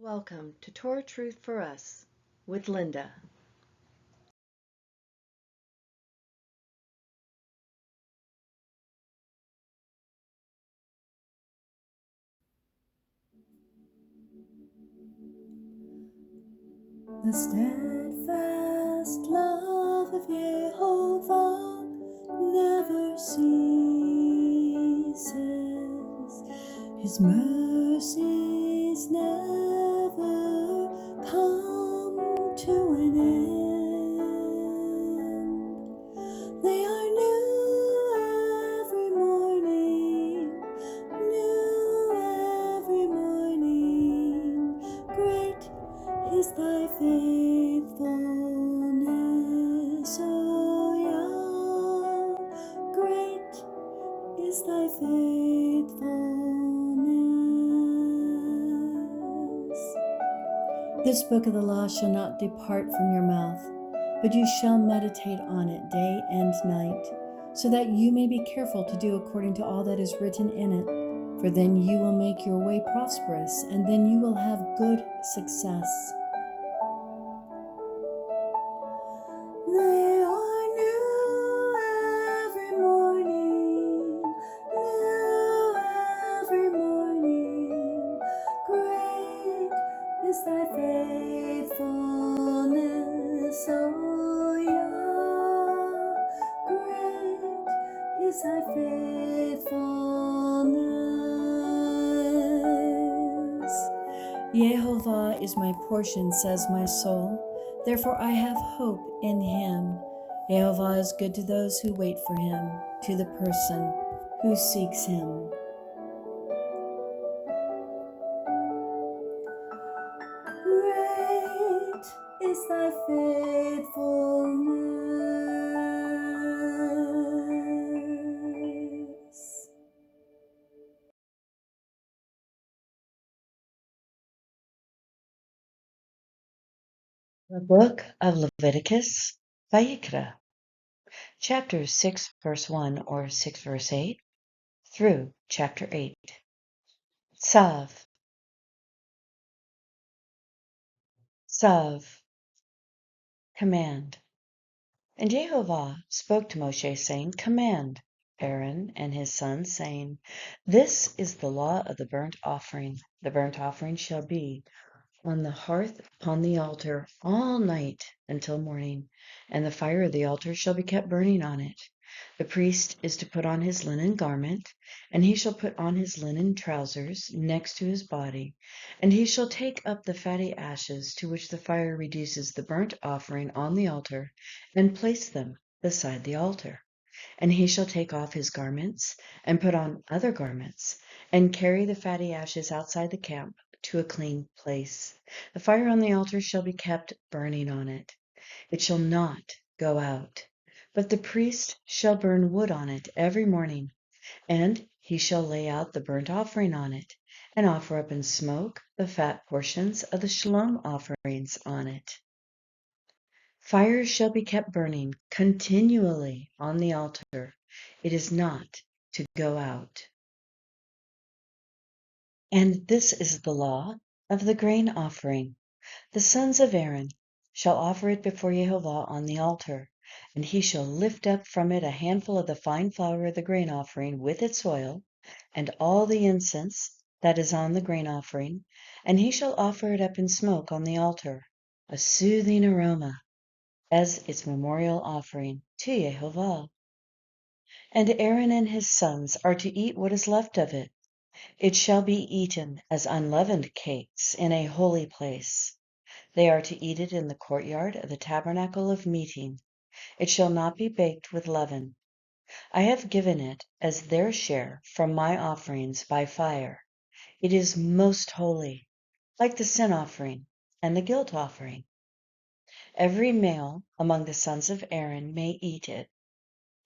Welcome to Torah Truth for Us with Linda. The steadfast love of Yehovah never ceases. His mercies never come to an end. They are new every morning, new every morning. Great is thy faithfulness, O Yah. Great is thy faithfulness. This book of the law shall not depart from your mouth, but you shall meditate on it day and night, so that you may be careful to do according to all that is written in it. For then you will make your way prosperous, and then you will have good success. They are new every morning, new every morning. Great is thy faithfulness, O Yah. Great is thy faithfulness. Yehovah is my portion, says my soul. Therefore I have hope in him. Yehovah is good to those who wait for him, to the person who seeks him. Great is thy faithfulness. The Book of Leviticus, Vayikra, chapter 6, verse 1 or 6, verse 8, through chapter 8. Tsav, Tsav, command. And Jehovah spoke to Moshe, saying, Command Aaron and his sons, saying, This is the law of the burnt offering. The burnt offering shall be on the hearth upon the altar all night until morning, and the fire of the altar shall be kept burning on it. The priest is to put on his linen garment, and he shall put on his linen trousers next to his body, and he shall take up the fatty ashes to which the fire reduces the burnt offering on the altar, and place them beside the altar. And he shall take off his garments, and put on other garments, and carry the fatty ashes outside the camp to a clean place. The fire on the altar shall be kept burning on it. It shall not go out. But the priest shall burn wood on it every morning, and he shall lay out the burnt offering on it, and offer up in smoke the fat portions of the shalom offerings on it. Fire shall be kept burning continually on the altar. It is not to go out. And this is the law of the grain offering. The sons of Aaron shall offer it before Jehovah on the altar, and he shall lift up from it a handful of the fine flour of the grain offering with its oil, and all the incense that is on the grain offering, and he shall offer it up in smoke on the altar, a soothing aroma, as its memorial offering to Jehovah. And Aaron and his sons are to eat what is left of it. It shall be eaten as unleavened cakes in a holy place. They are to eat it in the courtyard of the tabernacle of meeting. It shall not be baked with leaven. I have given it as their share from my offerings by fire. It is most holy, like the sin offering and the guilt offering. Every male among the sons of Aaron may eat it.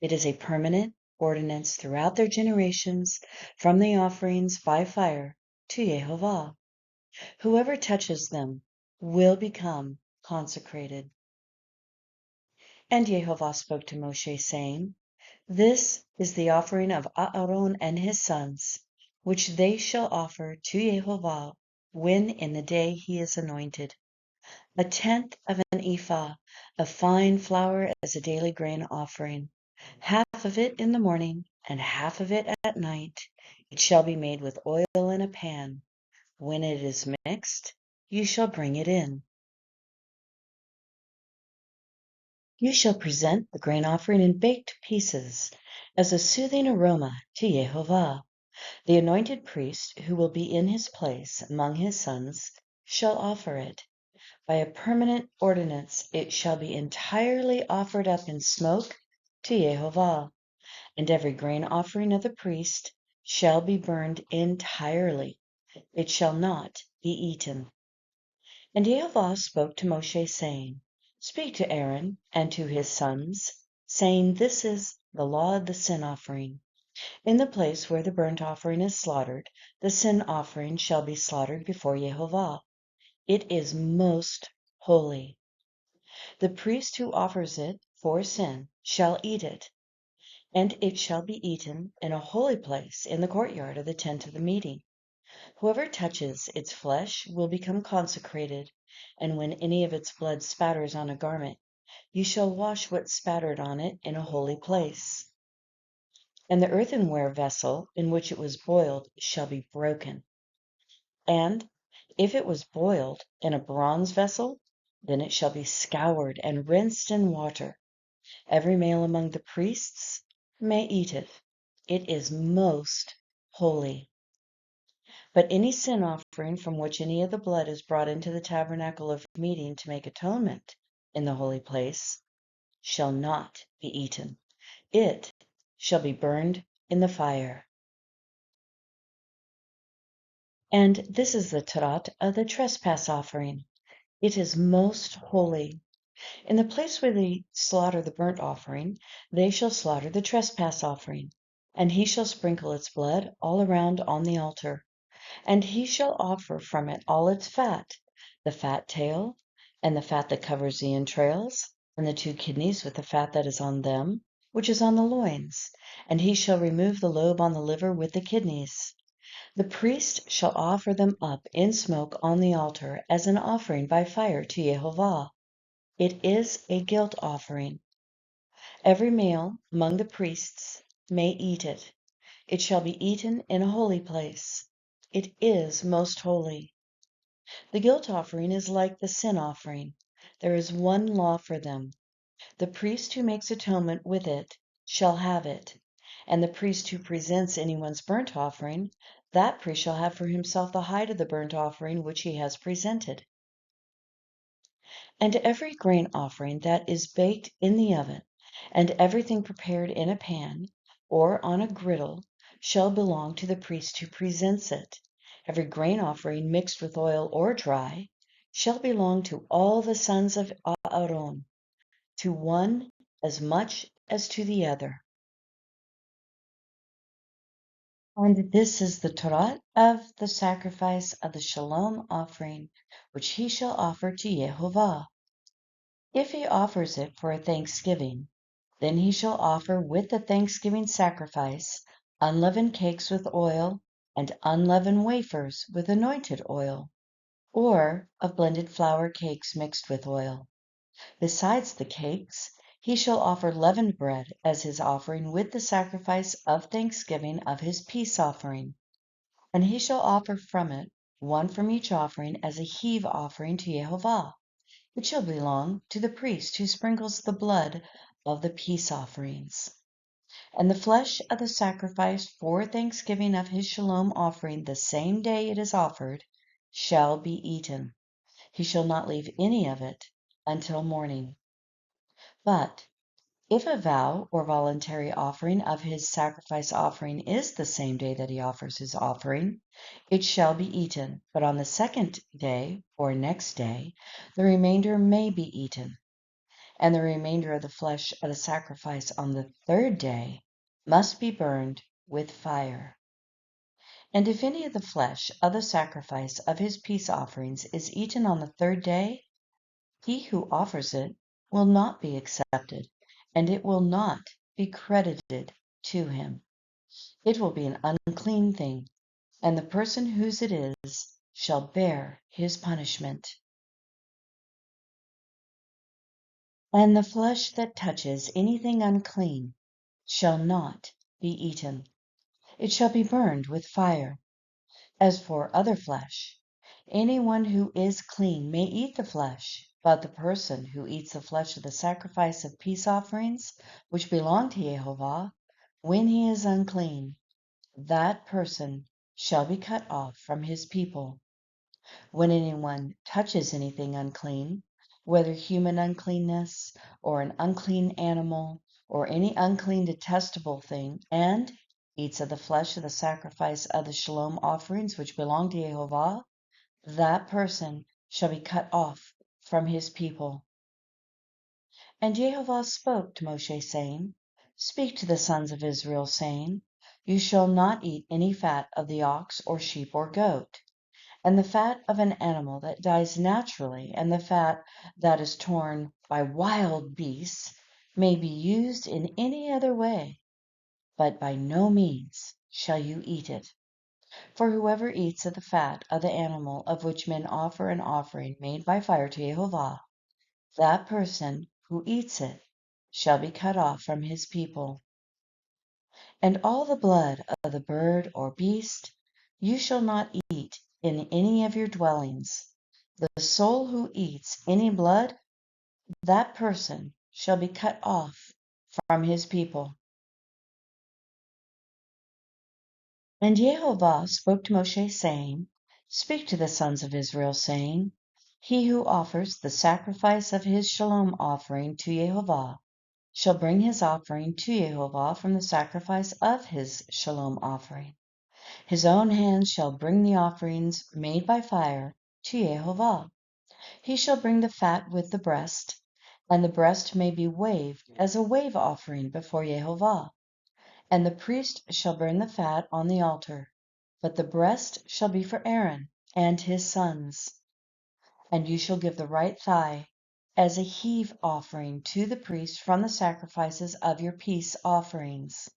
It is a permanent ordinance throughout their generations from the offerings by fire to Jehovah. Whoever touches them will become consecrated. And Jehovah spoke to Moshe, saying, This is the offering of Aaron and his sons, which they shall offer to Jehovah when in the day he is anointed. A tenth of an ephah of fine flour as a daily grain offering, half of it in the morning and half of it at night. It shall be made with oil in a pan. When it is mixed, you shall bring it in. You shall present the grain offering in baked pieces as a soothing aroma to Yehovah. The anointed priest who will be in his place among his sons shall offer it. By a permanent ordinance it shall be entirely offered up in smoke to Yehovah, and every grain offering of the priest shall be burned entirely. It shall not be eaten. And Yehovah spoke to Moshe, saying, Speak to Aaron and to his sons, saying, This is the law of the sin offering. In the place where the burnt offering is slaughtered, the sin offering shall be slaughtered before Yehovah. It is most holy. The priest who offers it for sin shall eat it, and it shall be eaten in a holy place in the courtyard of the tent of the meeting. Whoever touches its flesh will become consecrated, and when any of its blood spatters on a garment, you shall wash what spattered on it in a holy place. And the earthenware vessel in which it was boiled shall be broken. And if it was boiled in a bronze vessel, then it shall be scoured and rinsed in water. Every male among the priests may eat it. It is most holy. But any sin offering from which any of the blood is brought into the tabernacle of meeting to make atonement in the holy place shall not be eaten. It shall be burned in the fire. And this is the Torah of the trespass offering. It is most holy. In the place where they slaughter the burnt offering, they shall slaughter the trespass offering, and he shall sprinkle its blood all around on the altar. And he shall offer from it all its fat, the fat tail, and the fat that covers the entrails, and the 2 kidneys with the fat that is on them, which is on the loins. And he shall remove the lobe on the liver with the kidneys. The priest shall offer them up in smoke on the altar as an offering by fire to Yehovah. It is a guilt offering. Every male among the priests may eat it. It shall be eaten in a holy place. It is most holy. The guilt offering is like the sin offering. There is one law for them. The priest who makes atonement with it shall have it. And the priest who presents anyone's burnt offering, that priest shall have for himself the hide of the burnt offering which he has presented. And every grain offering that is baked in the oven, and everything prepared in a pan, or on a griddle, shall belong to the priest who presents it. Every grain offering mixed with oil or dry shall belong to all the sons of Aaron, to one as much as to the other. And this is the Torah of the sacrifice of the shalom offering, which he shall offer to Yehovah. If he offers it for a thanksgiving, then he shall offer with the thanksgiving sacrifice unleavened cakes with oil, and unleavened wafers with anointed oil, or of blended flour cakes mixed with oil. Besides the cakes, he shall offer leavened bread as his offering with the sacrifice of thanksgiving of his peace offering. And he shall offer from it one from each offering as a heave offering to Yehovah. It shall belong to the priest who sprinkles the blood of the peace offerings. And the flesh of the sacrifice for thanksgiving of his shalom offering the same day it is offered shall be eaten. He shall not leave any of it until morning. But if a vow or voluntary offering of his sacrifice offering is the same day that he offers his offering, it shall be eaten. But on the second day or next day, the remainder may be eaten. And the remainder of the flesh of the sacrifice on the third day must be burned with fire. And if any of the flesh of the sacrifice of his peace offerings is eaten on the third day, he who offers it will not be accepted, and it will not be credited to him. It will be an unclean thing, and the person whose it is shall bear his punishment. And the flesh that touches anything unclean shall not be eaten. It shall be burned with fire. As for other flesh, anyone who is clean may eat the flesh, but the person who eats the flesh of the sacrifice of peace offerings, which belong to Jehovah, when he is unclean, that person shall be cut off from his people. When anyone touches anything unclean, whether human uncleanness, or an unclean animal, or any unclean detestable thing, and eats of the flesh of the sacrifice of the shalom offerings which belong to Jehovah, that person shall be cut off from his people. And Jehovah spoke to Moshe, saying, Speak to the sons of Israel, saying, You shall not eat any fat of the ox or sheep or goat, and the fat of an animal that dies naturally, and the fat that is torn by wild beasts may be used in any other way, but by no means shall you eat it. For whoever eats of the fat of the animal of which men offer an offering made by fire to Jehovah, that person who eats it shall be cut off from his people. And all the blood of the bird or beast you shall not eat in any of your dwellings. The soul who eats any blood, that person shall be cut off from his people. And Jehovah spoke to Moshe, saying, Speak to the sons of Israel, saying, He who offers the sacrifice of his shalom offering to Jehovah shall bring his offering to Jehovah from the sacrifice of his shalom offering. His own hands shall bring the offerings made by fire to Jehovah. He shall bring the fat with the breast, and the breast may be waved as a wave offering before Jehovah. And the priest shall burn the fat on the altar, but the breast shall be for Aaron and his sons. And you shall give the right thigh as a heave offering to the priest from the sacrifices of your peace offerings.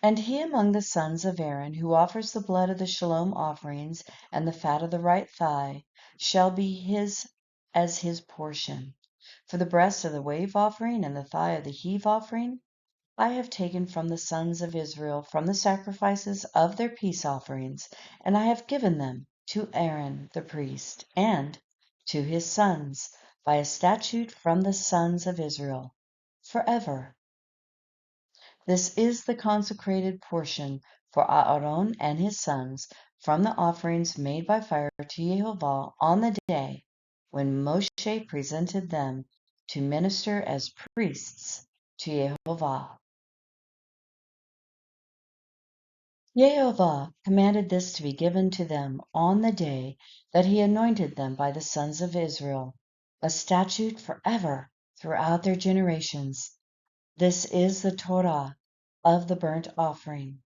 And he among the sons of Aaron who offers the blood of the shalom offerings and the fat of the right thigh shall be his as his portion. For the breast of the wave offering and the thigh of the heave offering I have taken from the sons of Israel from the sacrifices of their peace offerings, and I have given them to Aaron the priest and to his sons by a statute from the sons of Israel forever. This is the consecrated portion for Aaron and his sons from the offerings made by fire to Jehovah on the day when Moshe presented them to minister as priests to Jehovah. Jehovah commanded this to be given to them on the day that he anointed them by the sons of Israel, a statute forever throughout their generations. This is the Torah of the burnt offering,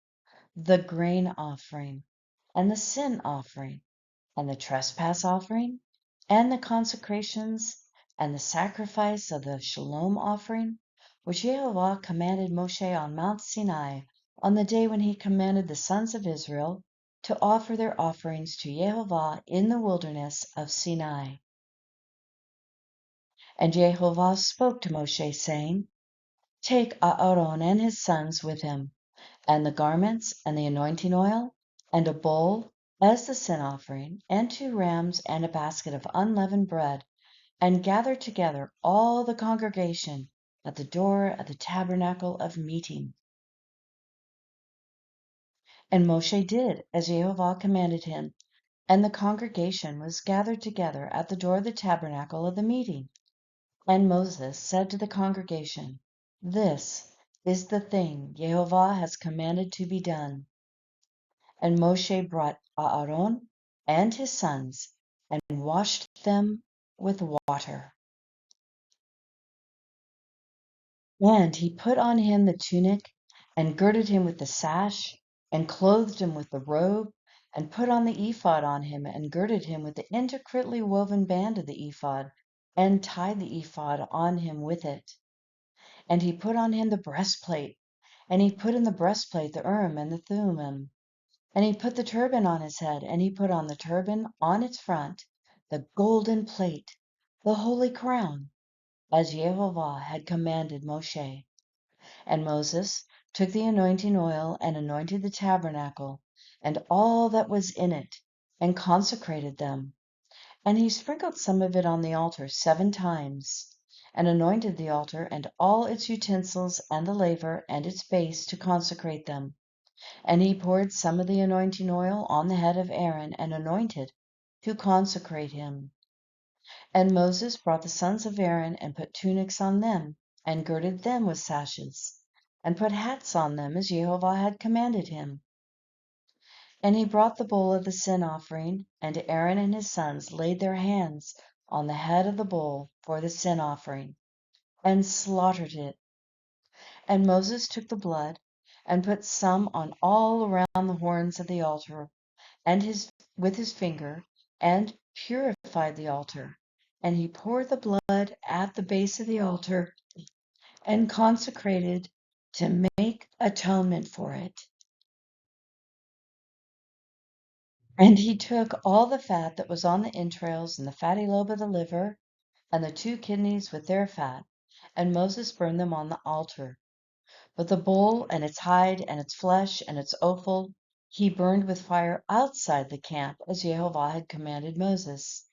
the grain offering, and the sin offering, and the trespass offering, and the consecrations, and the sacrifice of the shalom offering, which Jehovah commanded Moshe on Mount Sinai on the day when he commanded the sons of Israel to offer their offerings to Jehovah in the wilderness of Sinai. And Jehovah spoke to Moshe, saying, Take Aaron and his sons with him, and the garments, and the anointing oil, and a bowl as the sin offering, and 2 rams, and a basket of unleavened bread, and gather together all the congregation at the door of the tabernacle of meeting. And Moshe did as Jehovah commanded him, and the congregation was gathered together at the door of the tabernacle of the meeting. And Moses said to the congregation, This is the thing Jehovah has commanded to be done. And Moshe brought Aaron and his sons and washed them with water. And he put on him the tunic, and girded him with the sash, and clothed him with the robe, and put on the ephod on him, and girded him with the intricately woven band of the ephod, and tied the ephod on him with it. And he put on him the breastplate, and he put in the breastplate the Urim and the Thummim. And he put the turban on his head, and he put on the turban on its front the golden plate, the holy crown, as Jehovah had commanded Moshe. And Moses took the anointing oil and anointed the tabernacle and all that was in it, and consecrated them. And he sprinkled some of it on the altar 7 times, and anointed the altar and all its utensils and the laver and its base to consecrate them. And he poured some of the anointing oil on the head of Aaron and anointed to consecrate him. And Moses brought the sons of Aaron and put tunics on them, and girded them with sashes, and put hats on them as Jehovah had commanded him. And he brought the bowl of the sin offering, and Aaron and his sons laid their hands on the head of the bull for the sin offering, and slaughtered it. And Moses took the blood, and put some on all around the horns of the altar, and with his finger, and purified the altar. And he poured the blood at the base of the altar, and consecrated to make atonement for it. And he took all the fat that was on the entrails, and the fatty lobe of the liver, and the 2 kidneys with their fat, and Moses burned them on the altar. But the bull and its hide and its flesh and its offal he burned with fire outside the camp, as Jehovah had commanded Moses.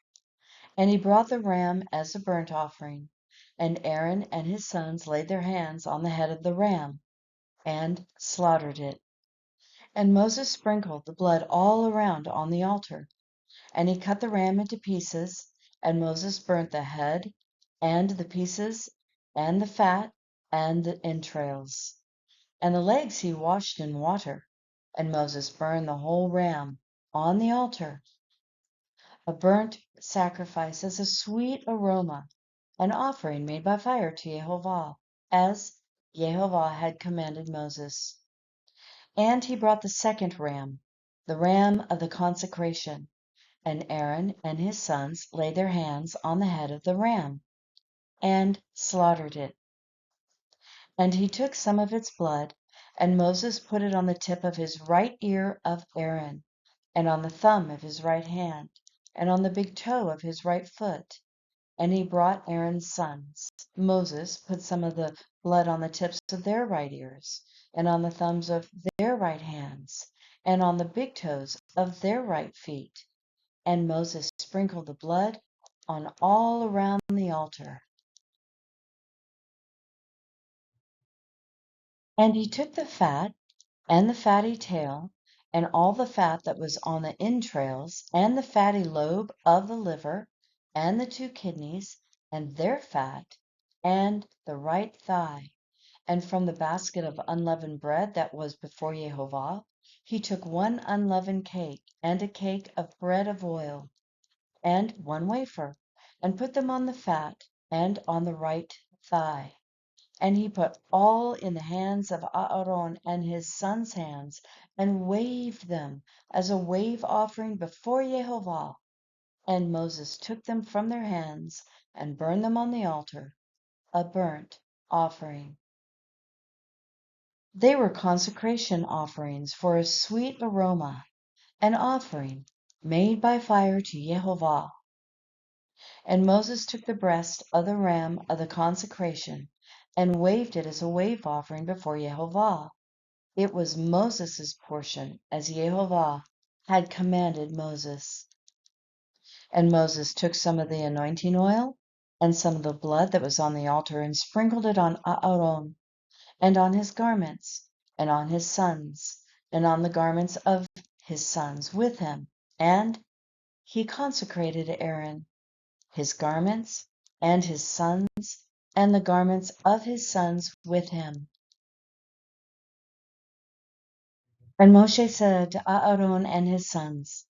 And he brought the ram as a burnt offering, and Aaron and his sons laid their hands on the head of the ram, and slaughtered it. And Moses sprinkled the blood all around on the altar. And he cut the ram into pieces, and Moses burnt the head, and the pieces, and the fat, and the entrails. And the legs he washed in water. And Moses burned the whole ram on the altar, a burnt sacrifice as a sweet aroma, an offering made by fire to Jehovah, as Jehovah had commanded Moses. And he brought the second ram, the ram of the consecration, and Aaron and his sons laid their hands on the head of the ram, and slaughtered it. And he took some of its blood, and Moses put it on the tip of his right ear of Aaron, and on the thumb of his right hand, and on the big toe of his right foot. And he brought Aaron's sons. Moses put some of the blood on the tips of their right ears, and on the thumbs of their right hands, and on the big toes of their right feet. And Moses sprinkled the blood on all around the altar. And he took the fat, and the fatty tail, and all the fat that was on the entrails, and the fatty lobe of the liver, and the 2 kidneys, and their fat, and the right thigh. And from the basket of unleavened bread that was before Jehovah, he took 1 unleavened cake, and a cake of bread of oil, and 1 wafer, and put them on the fat, and on the right thigh. And he put all in the hands of Aaron and his sons' hands, and waved them as a wave offering before Jehovah. And Moses took them from their hands, and burned them on the altar, a burnt offering. They were consecration offerings for a sweet aroma, an offering made by fire to Jehovah. And Moses took the breast of the ram of the consecration, and waved it as a wave offering before Jehovah. It was Moses' portion, as Jehovah had commanded Moses. And Moses took some of the anointing oil, and some of the blood that was on the altar, and sprinkled it on Aaron, and on his garments, and on his sons, and on the garments of his sons with him. And he consecrated Aaron, his garments, and his sons, and the garments of his sons with him. And Moshe said to Aaron and his sons,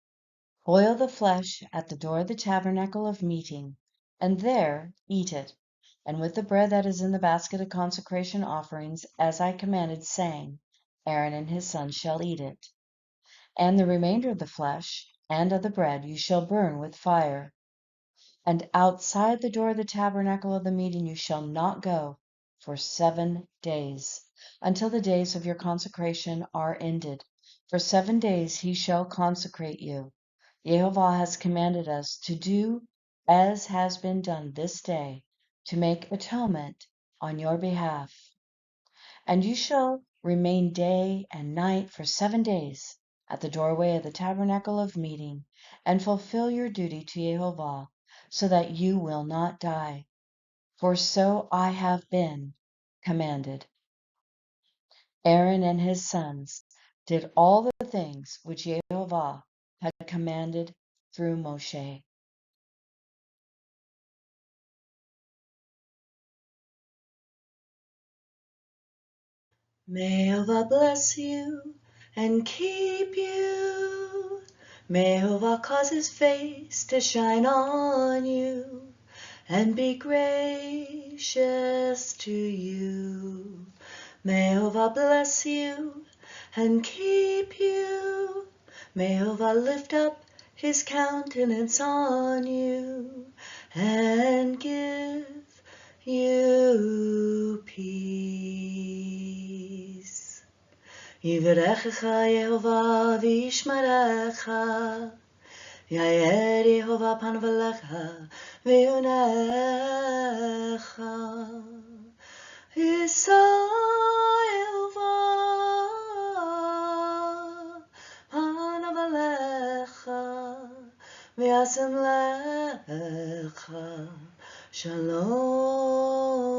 boil the flesh at the door of the tabernacle of meeting, and there eat it, and with the bread that is in the basket of consecration offerings, as I commanded, saying, Aaron and his sons shall eat it. And the remainder of the flesh and of the bread you shall burn with fire. And outside the door of the tabernacle of the meeting you shall not go for 7 days, until the days of your consecration are ended, For 7 days he shall consecrate you. Yehovah has commanded us to do as has been done this day, to make atonement on your behalf. And you shall remain day and night for 7 days at the doorway of the tabernacle of meeting, and fulfill your duty to Yehovah, so that you will not die. For so I have been commanded. Aaron and his sons did all the things which Yehovah had commanded through Moshe. May Yehovah bless you and keep you. May Yehovah cause his face to shine on you and be gracious to you. May Yehovah bless you and keep you. May Yehovah lift up his countenance on you and give you peace. Yivarechecha Yehovah v'yishmerecha. Yair Yehovah panav elecha v'yonecha. Yisa Yehovah panav elecha v'yasem lecha shalom.